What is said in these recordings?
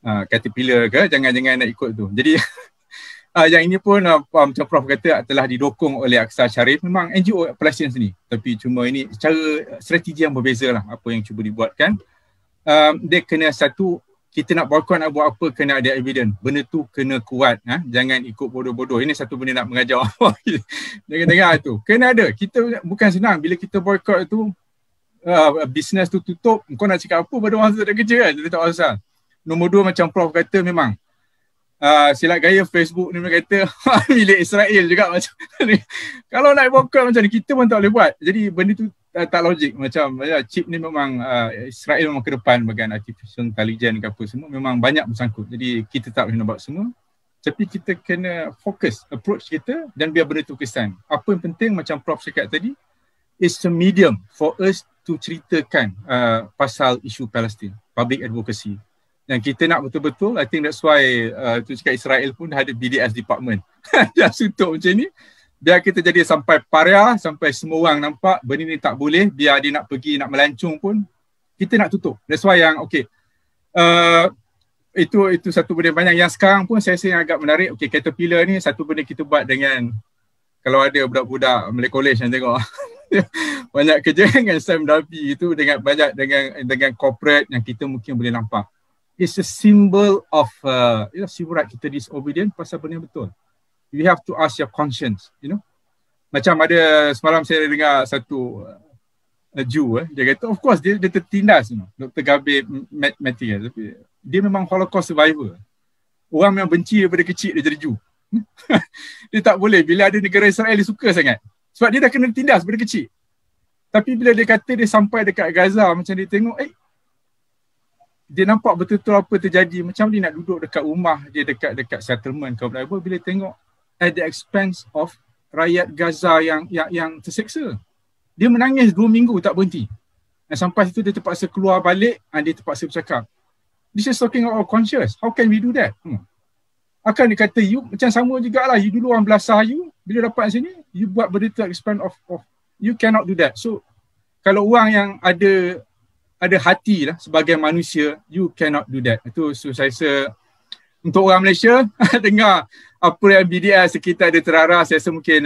Caterpillar ke, jangan nak ikut tu. Jadi yang ini pun macam Prof kata telah didokong oleh Aqsa Sharif, memang NGO Palestin sendiri, tapi cuma ini cara strategi yang berbeza lah apa yang cuba dibuatkan. Dia kena satu, kita nak boycott nak buat apa kena ada evidence, benda tu kena kuat, jangan ikut bodoh-bodoh. Ini satu benda nak mengajar dengar tu, kena ada. Kita bukan senang bila kita boycott tu, bisnes tu tutup, kau nak cakap apa pada orang tu tak kerja kan, dia tak pasal. Nombor dua, macam Prof kata, memang silat gaya Facebook ni kata milik Israel juga macam ni. Kalau nak boycott macam ni, kita pun tak boleh buat. Jadi benda tu tak logik. Macam chip ni memang Israel memang ke depan bagian artificial intelligence ke apa semua, memang banyak bersangkut. Jadi kita tak boleh nak buat semua, tapi kita kena fokus approach kita dan biar benda tu kesan. Apa yang penting macam Prof cakap tadi, is a medium for us to ceritakan pasal isu Palestin, public advocacy. Yang kita nak betul-betul, I think that's why tu cakap Israel pun ada BDS department yang suntuk macam ni, biar kita jadi sampai paria, sampai semua orang nampak benda ni tak boleh, biar dia nak pergi nak melancung pun kita nak tutup. That's why yang itu satu benda banyak yang sekarang pun saya rasa yang agak menarik. Caterpillar ni satu benda kita buat dengan, kalau ada budak-budak Malay College yang tengok banyak kerja dengan Sam Davi itu, dengan banyak dengan corporate yang kita mungkin boleh nampak. It's a symbol of civil right, kita disobedient pasal benda betul. You have to ask your conscience, Macam ada semalam saya dengar satu Jew, dia kata of course dia tertindas, Dr. Gabe Matty, tapi dia memang Holocaust survivor. Orang yang benci daripada kecil dia jadi Jew. Dia tak boleh bila ada negara Israel dia suka sangat. Sebab dia dah kena tindas daripada kecil. Tapi bila dia kata dia sampai dekat Gaza, macam dia tengok dia nampak betul-betul apa terjadi, macam dia nak duduk dekat rumah dia, dekat settlement ke apa, bila tengok at the expense of rakyat Gaza yang terseksa. Dia menangis 2 minggu tak berhenti. Dan sampai situ dia terpaksa keluar balik, dia terpaksa bercakap. This is talking about our conscience. How can we do that? Akan dia kata, you macam sama jugalah, you dulu orang belasah you, bila dapat sini, you buat benda tu expense of you cannot do that. So kalau orang yang ada hati lah sebagai manusia, you cannot do that. Itu saya rasa untuk orang Malaysia dengar apa yang BDS kita ada terarah, saya rasa mungkin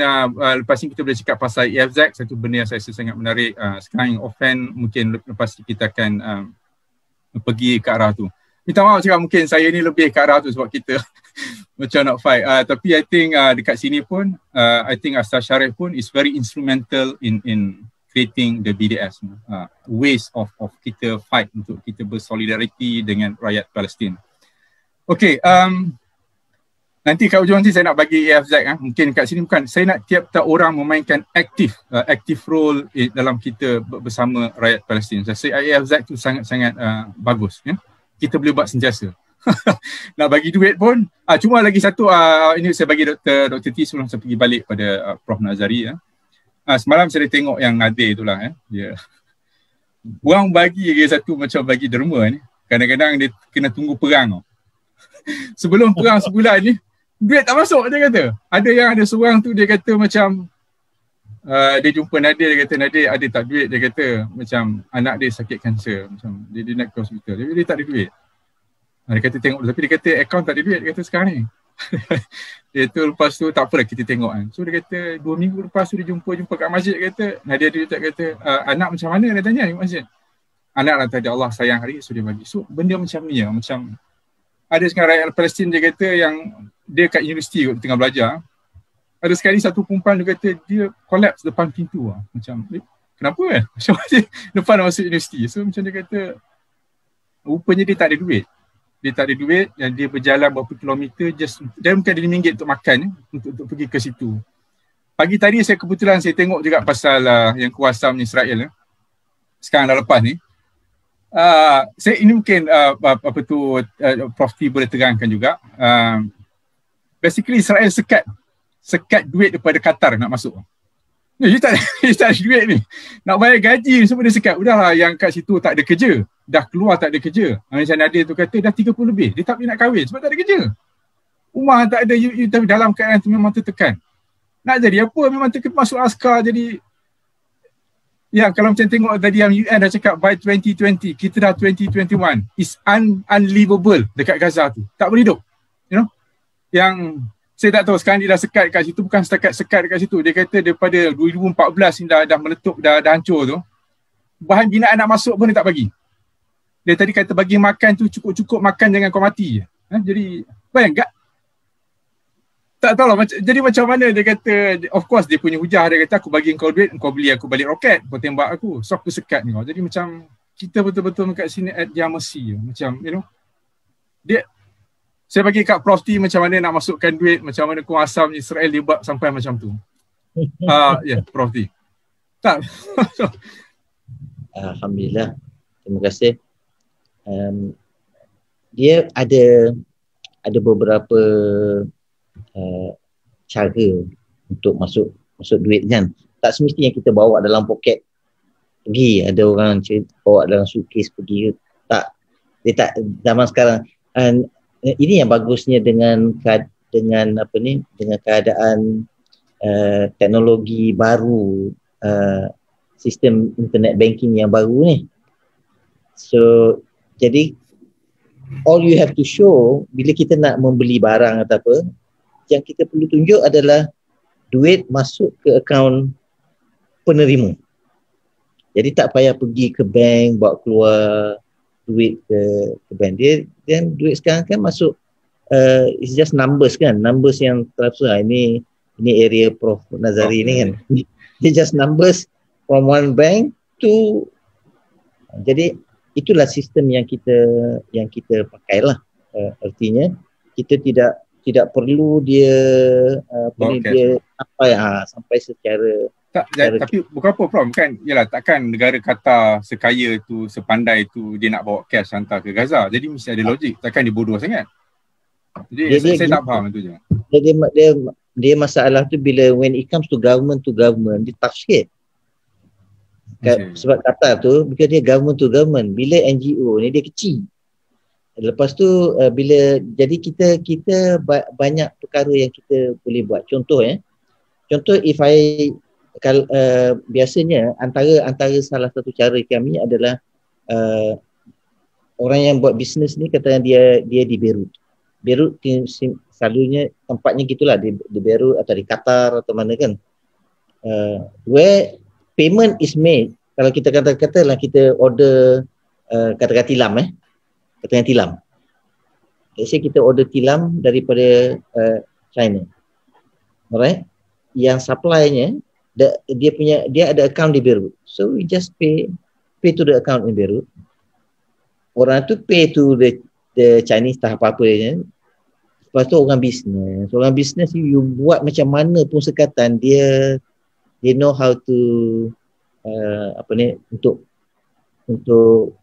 lepas ni kita boleh cakap pasal EFZ, satu benda yang saya rasa sangat menarik. Sekarang yang offend, mungkin lepas kita akan pergi ke arah tu. Minta maaf cakap mungkin saya ni lebih ke arah tu sebab kita macam nak fight. Tapi I think dekat sini pun I think Aqsa Sharif pun is very instrumental in creating the BDS, ways of kita fight untuk kita bersolidariti dengan rakyat Palestin. Nanti kat ujung nanti saya nak bagi EFZ, mungkin kat sini bukan saya nak tiap-tiap orang memainkan active role dalam kita bersama rakyat Palestin. Saya rasa EFZ tu sangat-sangat bagus, kita boleh buat sentiasa. Nak bagi duit pun, cuma lagi satu, ini saya bagi Dr. T sebelum saya pergi balik pada Prof Nazari. Semalam saya tengok yang Nadir itulah, dia orang bagi satu macam bagi derma ni, kadang-kadang dia kena tunggu perang. Sebelum perang sebulan ni duit tak masuk, dia kata. Ada yang ada seorang tu dia kata macam dia jumpa Nadir, dia kata Nadir ada tak duit, dia kata macam anak dia sakit kanser, macam dia nak ke hospital, dia tak ada duit. Dia kata tengok, tapi dia kata akaun tak ada duit, dia kata sekarang ni. Dia tu lepas tu tak apalah kita tengok kan. So dia kata 2 minggu lepas tu dia jumpa kat masjid, dia kata Nadia dia tak kata anak macam mana, dia tanya kat masjid. Anak lah tadi Allah sayang hari, so dia bagi. So benda macam ni macam ada sekarang rakyat Palestin dia kata yang dia kat universiti dia tengah belajar. Ada sekali satu perempuan dia kata dia collapse depan pintu macam kenapa macam depan masuk universiti. So macam dia kata rupanya dia tak ada duit. Dia tak ada duit dan dia berjalan berapa kilometer dia bukan RM5 untuk makan, untuk pergi ke situ. Pagi tadi saya kebetulan saya tengok juga pasal yang kuasa Israel sekarang dah lepas ni. Saya ini mungkin Prof T boleh terangkan juga. Basically Israel sekat duit daripada Qatar nak masuk. You tak ada duit ni. Nak bayar gaji semua dia sekat. Udahlah yang kat situ tak ada kerja. Dah keluar tak ada kerja. Macam Nadir tu kata dah 30 lebih. Dia tak boleh nak kahwin sebab tak ada kerja. Rumah tak ada, tapi dalam keadaan tu memang tertekan. Nak jadi apa? Memang masuk askar jadi Ya, kalau macam tengok tadi yang UN dah cakap by 2020, kita dah 2021. It's unlivable dekat Gaza tu. Tak boleh hidup. You know? Yang saya tak tahu sekarang dia dah sekat kat situ, bukan setakat sekat dekat situ. Dia kata daripada 2014 ni dah meletup, dah hancur tu. Bahan binaan nak masuk pun dia tak bagi. Dia tadi kata bagi makan tu cukup-cukup makan, jangan kau mati. Jadi bayang tak tahu lah, jadi macam mana dia kata, of course dia punya hujah, dia kata aku bagi kau duit, kau beli aku balik roket, kau tembak aku, so aku sekat kau. Jadi macam kita betul-betul kat sini at their mercy. Macam you know, saya bagi kat Prof T macam mana nak masukkan duit, macam mana kau asam Israel dia buat sampai macam tu. Prof T. Tak. Alhamdulillah. Terima kasih. Dia ada beberapa cara untuk masuk duit kan. Tak semestinya kita bawa dalam poket pergi. Ada orang bawa dalam suitcase pergi. Tak. Dia tak, zaman sekarang. Ini yang bagusnya dengan keadaan teknologi baru, sistem internet banking yang baru ni. So jadi all you have to show bila kita nak membeli barang atau apa, yang kita perlu tunjuk adalah duit masuk ke akaun penerima. Jadi tak payah pergi ke bank bawa keluar duit ke bank. Dan duit sekarang kan masuk it's just numbers kan, numbers yang transfer. Ini area Prof Nazari ni kan. It's just numbers from one bank to, jadi itulah sistem yang kita pakailah. Artinya kita tidak perlu dia sampai secara tapi bukan apa Prof, kan yalah, takkan negara Qatar sekaya tu, sepandai tu, dia nak bawa cash hantar ke Gaza. Jadi mesti ada logik, takkan dia bodoh sangat. Jadi saya tak faham itu je. Dia masalah tu bila when it comes to government, dia tough sikit. Sebab Qatar tu, bila dia government to government, bila NGO ni dia kecil. Lepas tu bila jadi kita banyak perkara yang kita boleh buat. Contoh kalau biasanya antara salah satu cara kami adalah orang yang buat bisnes ni kata dia di Beirut. Beirut selalunya tempatnya gitulah, di Beirut atau di Qatar atau mana kan. Where payment is made, kalau kita katalah kita order katakan tilam. Let's say kita order tilam daripada China. Alright? Yang supply-nya dia ada account di Beirut. So we just pay to the account in Beirut. Orang tu pay to the Chinese tak apa-apa je. Lepas tu orang bisnes you buat macam mana pun sekatan, dia know how to untuk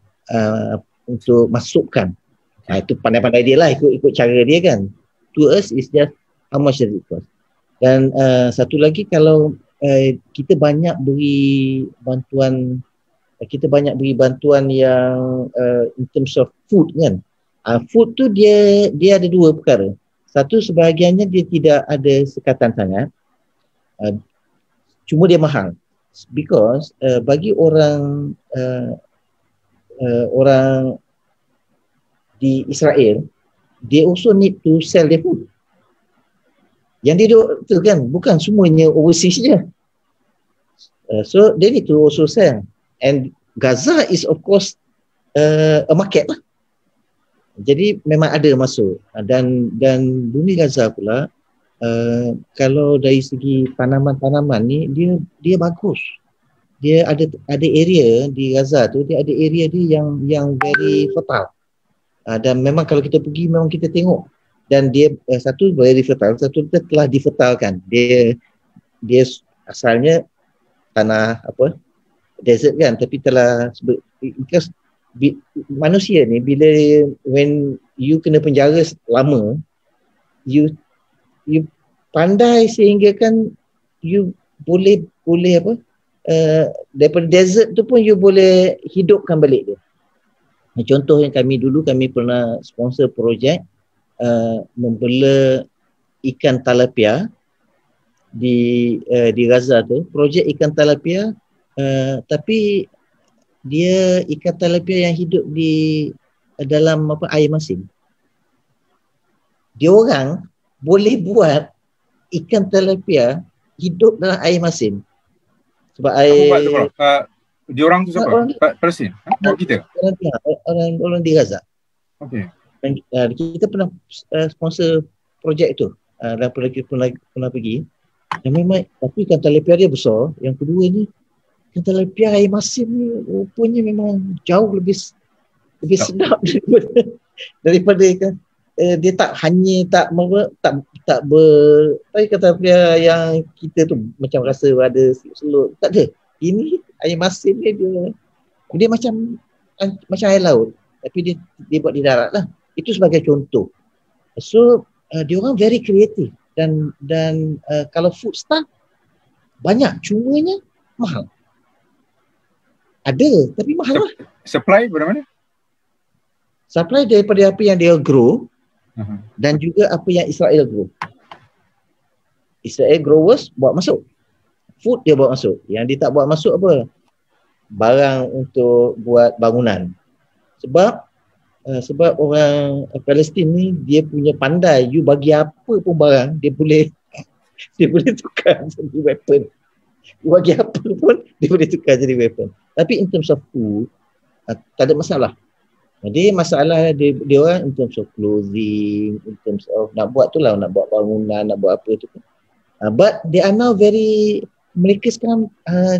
masukkan. Itu pandai-pandai dia lah, ikut cara dia kan. To us is just how much does it cost. Dan satu lagi, kalau kita banyak beri bantuan yang in terms of food kan. Food tu dia ada dua perkara. Satu, sebahagiannya dia tidak ada sekatan sangat. Cuma dia mahal. Because bagi orang di Israel, they also need to sell their food. Yang dia tu kan, bukan semuanya overseas je. So they need to also sell. And Gaza is of course a market lah. Jadi memang ada masuk. Dan bumi Gaza pula, kalau dari segi tanaman-tanaman ni, dia bagus. Dia ada area di Gaza tu, dia ada area dia yang very fertile. Dan memang kalau kita pergi, memang kita tengok. Dan dia satu very fertile, satu dia telah difertilkan. Dia asalnya tanah desert kan, tapi telah because manusia ni bila when you kena penjara lama, you pandai sehingga kan you boleh daripada desert tu pun you boleh hidupkan balik dia. Contoh yang kami pernah sponsor projek membela ikan talapia di Gaza tu. Projek ikan talapia Tapi dia ikan tilapia yang hidup di dalam air masin. Dia orang boleh buat ikan tilapia hidup dalam air masin. Sebab Apa buat tu air bro? Diorang tu siapa? orang Palestin? Oh kita? orang di Gaza. Okay. Kita pernah sponsor projek tu dan pernah pergi. Dan memang tapi ikan tilapia dia besar. Yang kedua ni ikan tilapia air masin ni rupanya memang jauh lebih sedap daripada ikan dia tak hanya tak kata yang kita tu macam rasa ada selut, tak ada. Ini air masin ni dia macam air laut tapi dia buat di darat lah. Itu sebagai contoh. So dia orang very creative dan kalau food staff banyak, cumanya mahal. Ada tapi mahal lah. Supply dari mana? Supply daripada apa yang dia grow dan juga apa yang Israel grow. Israel growers bawa masuk. Food dia bawa masuk. Yang dia tak bawa masuk apa? Barang untuk buat bangunan. Sebab orang Palestin ni dia punya pandai. You bagi apa pun barang dia boleh tukar jadi weapon. You bagi apa pun dia boleh tukar jadi weapon. Tapi in terms of food tak ada masalah. Jadi masalah dia orang in terms of clothing, in terms of nak buat tu lah, nak buat bangunan, nak buat apa tu. But they are now mereka sekarang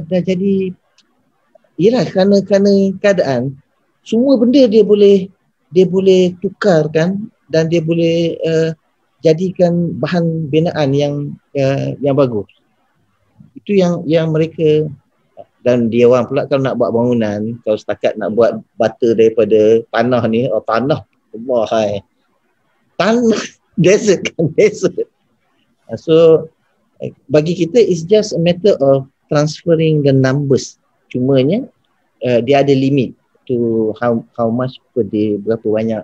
dah jadi, yelah kerana keadaan, semua benda dia boleh tukarkan dan dia boleh jadikan bahan binaan yang bagus. Itu yang mereka. Dan dia orang pula kalau nak buat bangunan, kalau setakat nak buat bata daripada tanah ni, tanah, tanah, desert kan, desert. So, bagi kita it's just a matter of transferring the numbers. Cumanya, dia ada limit to how much per day, berapa banyak,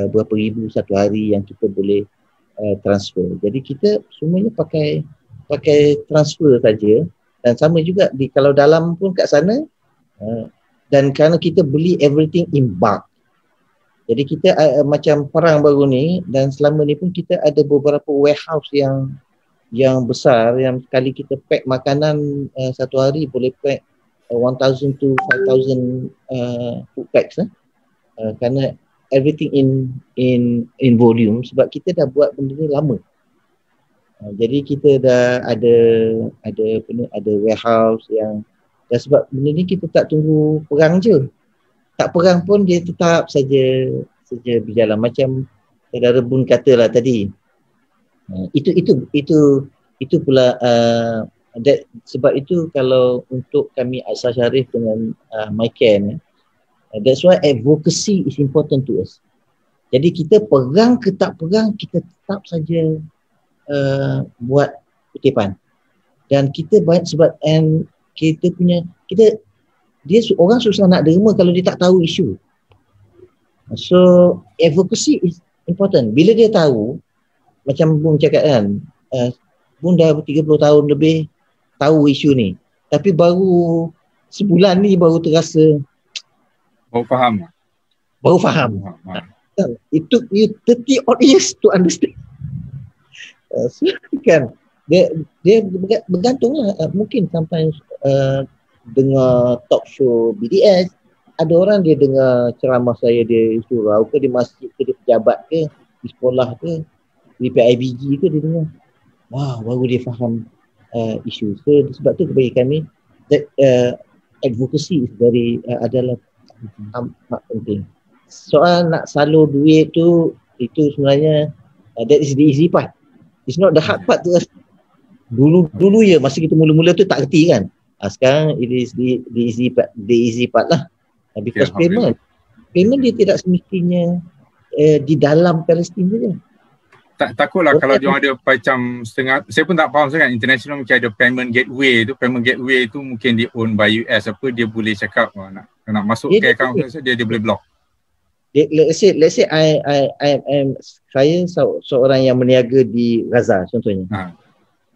berapa ribu satu hari yang kita boleh transfer. Jadi kita semuanya pakai transfer saja. Dan sama juga kalau dalam pun kat sana dan kerana kita beli everything in bulk. Jadi kita macam perang baru ni dan selama ni pun kita ada beberapa warehouse yang besar yang sekali kita pack makanan satu hari boleh pack 1,000 to 5,000 food packs kerana everything in volume sebab kita dah buat benda ni lama. Jadi kita dah ada warehouse yang dan sebab benda ni kita tak tunggu perang je. Tak perang pun dia tetap saja berjalan macam saudara Bun katalah tadi. Itu pula sebab itu kalau untuk kami Aqsa Sharif dengan MyCare that's why advocacy is important to us. Jadi kita perang ke tak perang kita tetap saja buat kutipan dan kita banyak sebab orang susah nak derma kalau dia tak tahu isu. So advocacy is important. Bila dia tahu macam Bung cakap kan, Bung dah 30 tahun lebih tahu isu ni tapi baru sebulan ni baru terasa baru faham. It took you 30 odd years to understand. Kan dia bergantung lah. Mungkin sometimes dengar talk show BDS, ada orang dia dengar ceramah saya di surau ke di masjid ke di pejabat ke di sekolah ke di PIBG ke dia dengar baru dia faham isu. So sebab tu bagi kami that advocacy is adalah amat penting. Soal nak salur duit tu itu sebenarnya that is the easy part. It's not the hard part tu. Dulu ya masa kita mula-mula tu tak kerti kan. Sekarang it is the easy part lah. Because payment dia tidak semestinya di dalam Palestin saja. Takutlah kalau dia ada macam setengah, saya pun tak faham sangat international mungkin ada payment gateway tu mungkin di own by US dia boleh cakap nak masuk ke account dia boleh block. Let's say saya seorang yang berniaga di Gaza contohnya.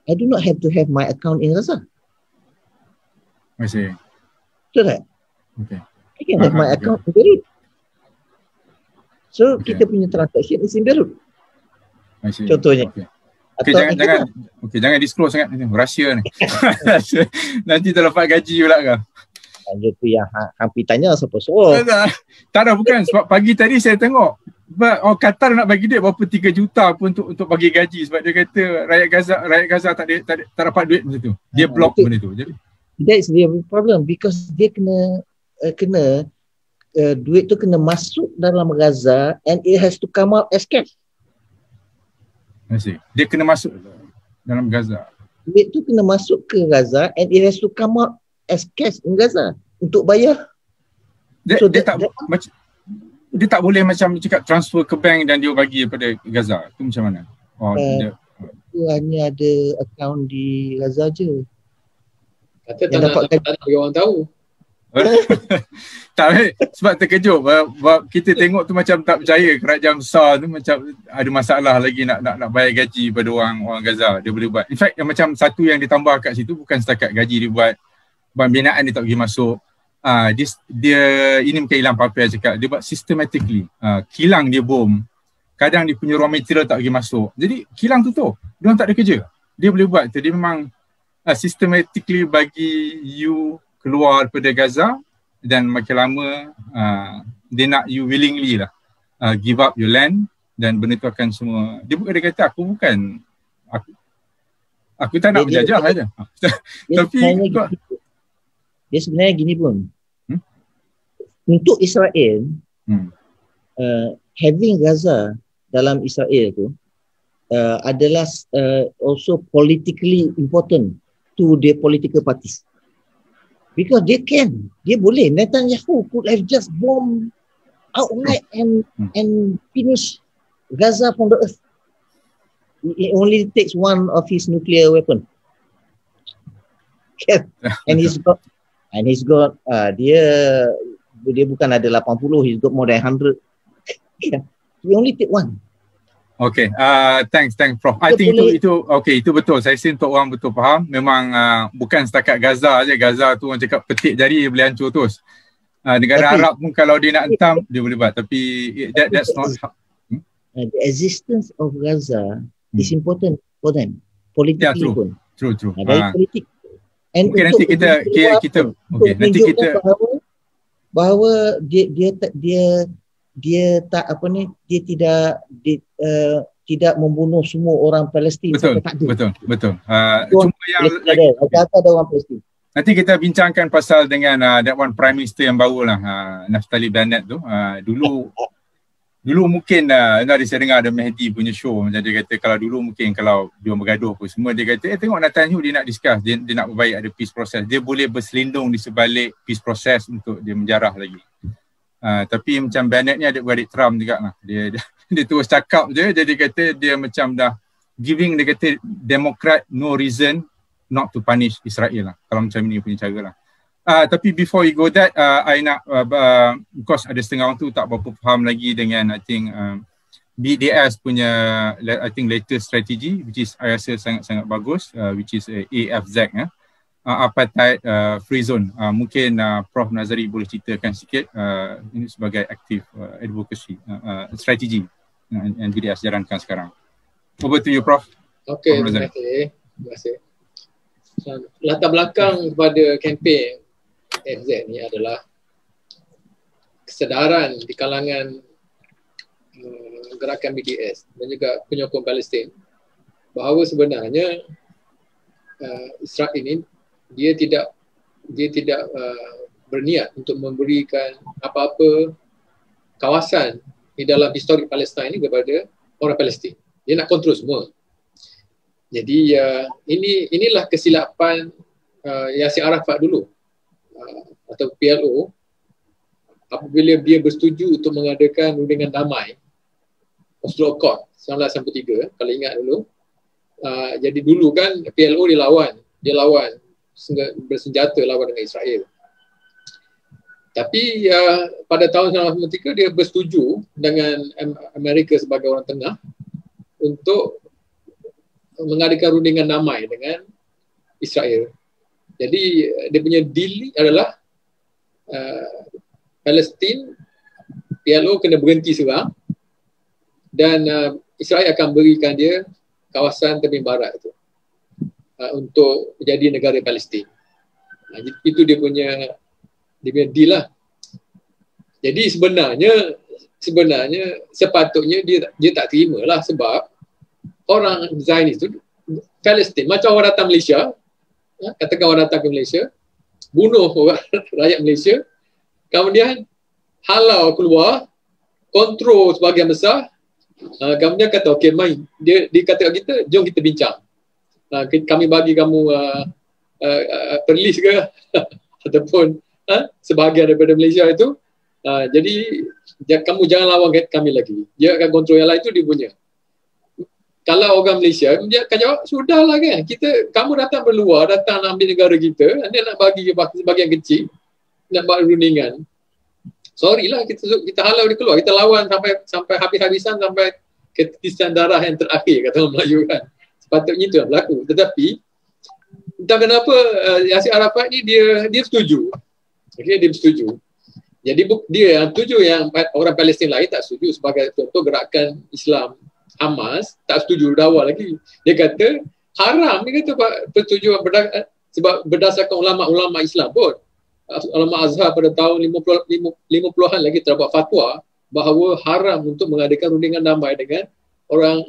I do not have to have my account in Gaza. I see. Betul tak? Okay. I can have my account in Beirut. So Okay. kita punya transaction is in Beirut. I see. Contohnya. Okay. Atau jangan disclose sangat ni, rahsia ni. Nanti terlepas gaji pula kan. Itu yang hampir tanya siapa suruh. Tak ada, bukan sebab pagi tadi saya tengok Qatar nak bagi dia berapa 3 juta pun untuk bagi gaji sebab dia kata rakyat Gaza tak dapat duit macam tu. Dia block benda tu. Jadi that's the problem because dia kena duit tu kena masuk dalam Gaza and it has to come out as cash. Dia kena masuk dalam Gaza. Duit tu kena masuk ke Gaza and it has to come out as cash in Gaza untuk bayar. Dia tak boleh macam cakap transfer ke bank dan dia bagi daripada Gaza. Tu macam mana? Itu hanya ada akaun di Gaza je. Kata tak nak bagi orang tahu. Tak, sebab terkejut kita tengok tu macam tak percaya kerajaan besar tu macam ada masalah lagi nak bayar gaji pada orang Gaza. Dia boleh buat. In fact yang macam satu yang ditambah kat situ bukan setakat gaji dia buat, binaan dia tak pergi masuk. Dia ini bukan hilang apa-apa cakap. Dia buat systematically. Kilang dia bom. Kadang dia punya raw material tak pergi masuk. Jadi kilang tu dia orang tak ada kerja. Dia boleh buat tu. Dia memang systematically bagi you keluar daripada Gaza dan makin lama dia nak you willingly lah give up your land dan benda tu akan semua. Dia kata aku tak nak menjajah saja. Tapi dia sebenarnya gini pun. Untuk Israel having Gaza dalam Israel tu adalah also politically important to the political parties. Because dia boleh. Netanyahu could have just bombed outright and finish Gaza from the earth. It only takes one of his nuclear weapon. And he's got dia bukan ada 80, he's got more than 100. We only take one. Okay, thanks Prof. I think itu betul. Saya rasa untuk orang betul faham. Memang bukan setakat Gaza je. Gaza tu orang cakap petik jari dia boleh hancur terus. Negara Arab pun kalau dia nak hentam dia boleh buat. Tapi that's not the existence of Gaza is important for them. Politically pun. True. Dari politik. And okay, nanti kita bahawa dia tak tidak membunuh semua orang Palestin. Betul. Cuma yang ada orang Palestin. Nanti kita bincangkan pasal dengan that one Prime Minister yang baru lah, Naftali Bennett tu. Dulu mungkin saya dengar ada Mehdi punya show macam dia kata kalau dulu mungkin kalau dia bergaduh pun semua dia kata tengok Netanyahu dia nak discuss, dia nak berbaik, ada peace process, dia boleh berselindung di sebalik peace process untuk dia menjarah lagi. Tapi macam Bennett ni ada beradik Trump juga lah. Dia terus cakap je, dia kata dia macam dah giving, dia kata Democrat no reason not to punish Israel lah. Kalau macam ni punya cara lah. Tapi before we go that, I nak, because ada setengah orang tu tak berapa faham lagi dengan I think BDS punya I think latest strategy which is I rasa sangat-sangat bagus, which is AFZ apartheid free zone. Mungkin Prof Nazari boleh ceritakan sikit ini sebagai aktif advocacy strategi yang BDS jalankan sekarang. Over to you Prof. Okay, terima kasih. Latar belakang kepada kempen AFZ ni adalah kesedaran di kalangan gerakan BDS dan juga penyokong Palestin bahawa sebenarnya Israel ini dia tidak berniat untuk memberikan apa-apa kawasan di dalam historik Palestin ini kepada orang Palestin. Dia nak kontrol semua. Jadi inilah kesilapan Yasir Arafat dulu atau PLO apabila dia bersetuju untuk mengadakan rundingan damai Oslo Accord 1993, kalau ingat dulu. Jadi dulu kan PLO dia lawan bersenjata lawan dengan Israel. Tapi pada tahun 1993 dia bersetuju dengan Amerika sebagai orang tengah untuk mengadakan rundingan damai dengan Israel. Jadi dia punya deal ni adalah Palestin, PLO kena berhenti serang dan Israel akan berikan dia kawasan tepi barat itu untuk menjadi negara Palestin. Itu dia punya deal lah. Jadi sebenarnya sepatutnya dia tak terima lah, sebab orang Zionis tu Palestin macam orang datang Malaysia, katakan orang datang ke Malaysia, bunuh orang rakyat Malaysia, kemudian halau keluar, kontrol sebahagian besar, kemudian kata okey main, dia kata kat kita, jom kita bincang, kami bagi kamu perlis ke ataupun sebahagian daripada Malaysia itu, jadi kamu jangan lawan kami lagi, dia akan kontrol yang lain. Itu dia punya. Kalau orang Malaysia, dia akan jawab, sudahlah kan, kamu datang berluar, datang nak ambil negara kita, anda nak bagi sebahagian kecil, nak buat rundingan, sorry lah, kita halau dia keluar, kita lawan sampai habis-habisan, sampai ketitisan darah yang terakhir, kata orang Melayu kan. Sepatutnya itu yang berlaku. Tetapi entah kenapa Yasir Arafat ni dia setuju. Okay, dia setuju. Jadi dia yang setuju, yang orang Palestin lain tak setuju. Sebagai contoh gerakan Islam Hamas tak setuju dari awal lagi. Dia kata haram, dia kata persetujuan sebab berdasarkan ulama-ulama Islam pun. Ulama Azhar pada tahun 50-an lagi telah buat fatwa bahawa haram untuk mengadakan rundingan damai dengan orang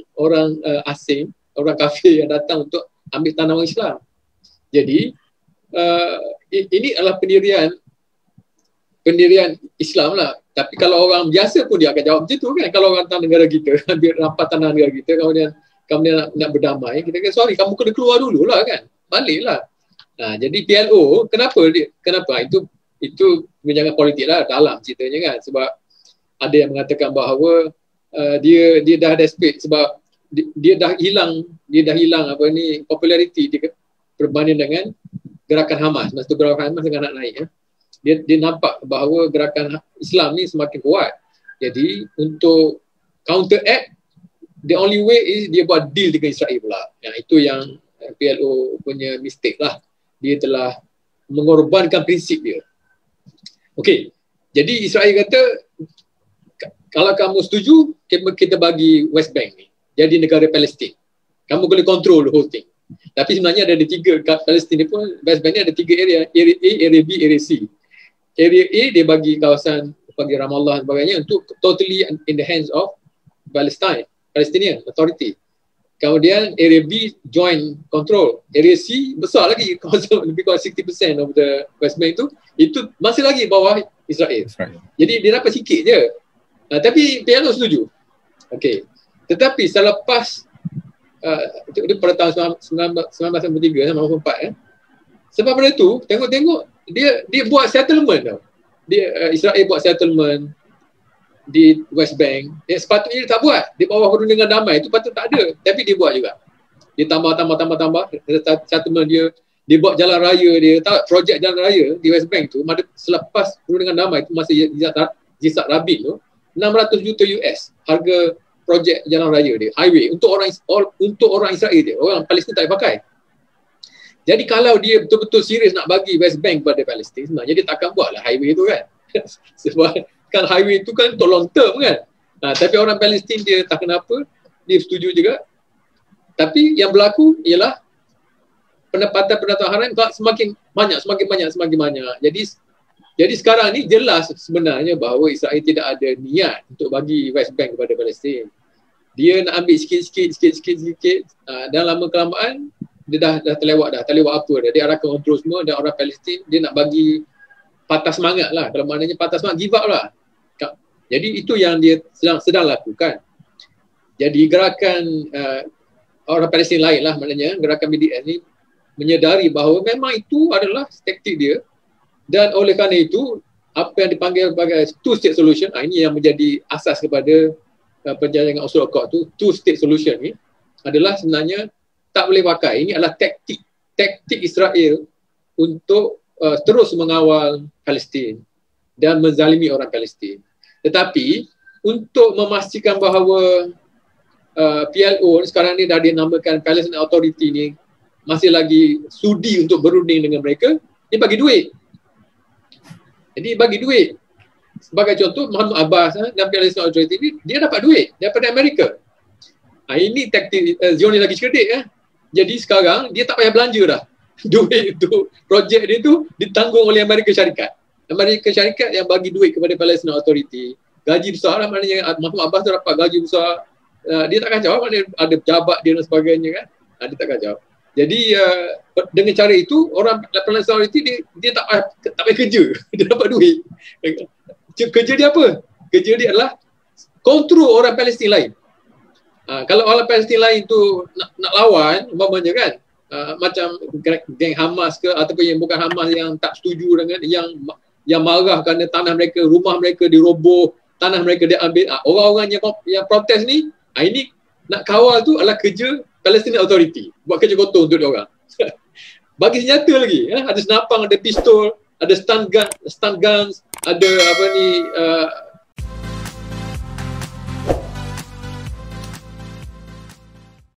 asing, orang kafir yang datang untuk ambil tanah orang Islam. Jadi ini adalah pendirian Islam lah. Tapi kalau orang biasa pun dia akan jawab macam tu kan. Kalau orang datang negara kita, ambil rapat tanah negara kita, kemudian nak berdamai, kita kata sorry, kamu kena keluar dulu lah kan, baliklah. Jadi PLO, kenapa itu menjaga politik lah dalam ceritanya kan. Sebab ada yang mengatakan bahawa dia dah desperate sebab dia dah hilang populariti dia berbanding dengan gerakan Hamas. Masa tu gerakan Hamas tengah nak naik ya. Dia nampak bahawa gerakan Islam ni semakin kuat. Jadi untuk counteract, the only way is dia buat deal dengan Israel pula. Itu yang PLO punya mistake lah. Dia telah mengorbankan prinsip dia. Okey, jadi Israel kata kalau kamu setuju, kita bagi West Bank ni jadi negara Palestin. Kamu boleh control the whole thing. Tapi sebenarnya ada 3 Palestin ni pun, West Bank ni ada 3 area. Area A, Area B, Area C. Area A dia bagi kawasan bagi Ramallah dan sebagainya untuk totally in the hands of Palestinian Authority. Kemudian area B joint control. Area C besar lagi, lebih kurang 60% of the West Bank itu masih lagi bawah Israel. Jadi dia dapat sikit je. Tapi PLO setuju. Okey. Tetapi selepas itu pada tahun 1993 1994 sebab pada itu tengok dia buat settlement tau. Israel buat settlement di West Bank. Sepatutnya dia tak buat. Di bawah perundingan damai itu patut tak ada. Tapi dia buat juga. Dia tambah settlement dia buat jalan raya dia. Projek jalan raya di West Bank tu selepas perundingan damai tu masa Yitzhak Rabin tu 600 juta US harga projek jalan raya dia, highway untuk orang Israel dia. Orang Palestin tak pakai. Jadi kalau dia betul-betul serius nak bagi West Bank pada Palestin, sebenarnya dia takkan buatlah highway tu kan. Sebab kan highway tu kan untuk long term kan. Tapi orang Palestin dia tak kenapa, dia setuju juga. Tapi yang berlaku ialah pendapatan haram semakin banyak. Jadi sekarang ni jelas sebenarnya bahawa Israel tidak ada niat untuk bagi West Bank kepada Palestin. Dia nak ambil sikit dan lama kelamaan dia dah terlewat apa dah. Dia arahkan kontrol semua dan orang Palestin dia nak bagi patah semangat lah. Kalau maknanya patah semangat, give up lah. Jadi itu yang dia sedang lakukan. Jadi gerakan orang Palestin lain lah, maknanya gerakan BDS ni menyedari bahawa memang itu adalah taktik dia. Dan oleh kerana itu, apa yang dipanggil sebagai two-state solution, ini yang menjadi asas kepada perjanjian Oslo Accord tu, two-state solution ni adalah sebenarnya tak boleh pakai. Ini adalah taktik Israel untuk terus mengawal Palestin dan menzalimi orang Palestin. Tetapi untuk memastikan bahawa PLO sekarang ni dah dinamakan Palestinian Authority ni masih lagi sudi untuk berunding dengan mereka, dia bagi duit. Jadi bagi duit. Sebagai contoh, Mahmud Abbas dan Palestine Authority ni, dia dapat duit daripada Amerika. Ini taktik Zionis lagi cerdik. Jadi sekarang dia tak payah belanja dah. Duit itu, projek dia tu ditanggung oleh Amerika Syarikat. Amerika Syarikat yang bagi duit kepada Palestine Authority. Gaji besar lah, maknanya Mahmud Abbas tu dapat gaji besar. Dia tak kacau, maknanya ada pejabat dia dan sebagainya kan. Dia tak kacau. Jadi dengan cara itu, orang Palestine Authority dia tak payah kerja. Dia dapat duit. Kerja dia apa? Kerja dia adalah kontrol orang Palestin lain. Kalau orang Palestin lain tu nak lawan, umpamanya kan, macam geng Hamas ke ataupun yang bukan Hamas yang tak setuju dengan yang marah kerana tanah mereka, rumah mereka diroboh, tanah mereka diambil. Orang-orang yang protes ni, ini nak kawal tu adalah kerja Palestinian Authority. Buat kerja kotor untuk dia orang. Bagi senjata lagi, ada senapang, ada pistol, ada stun guns, ada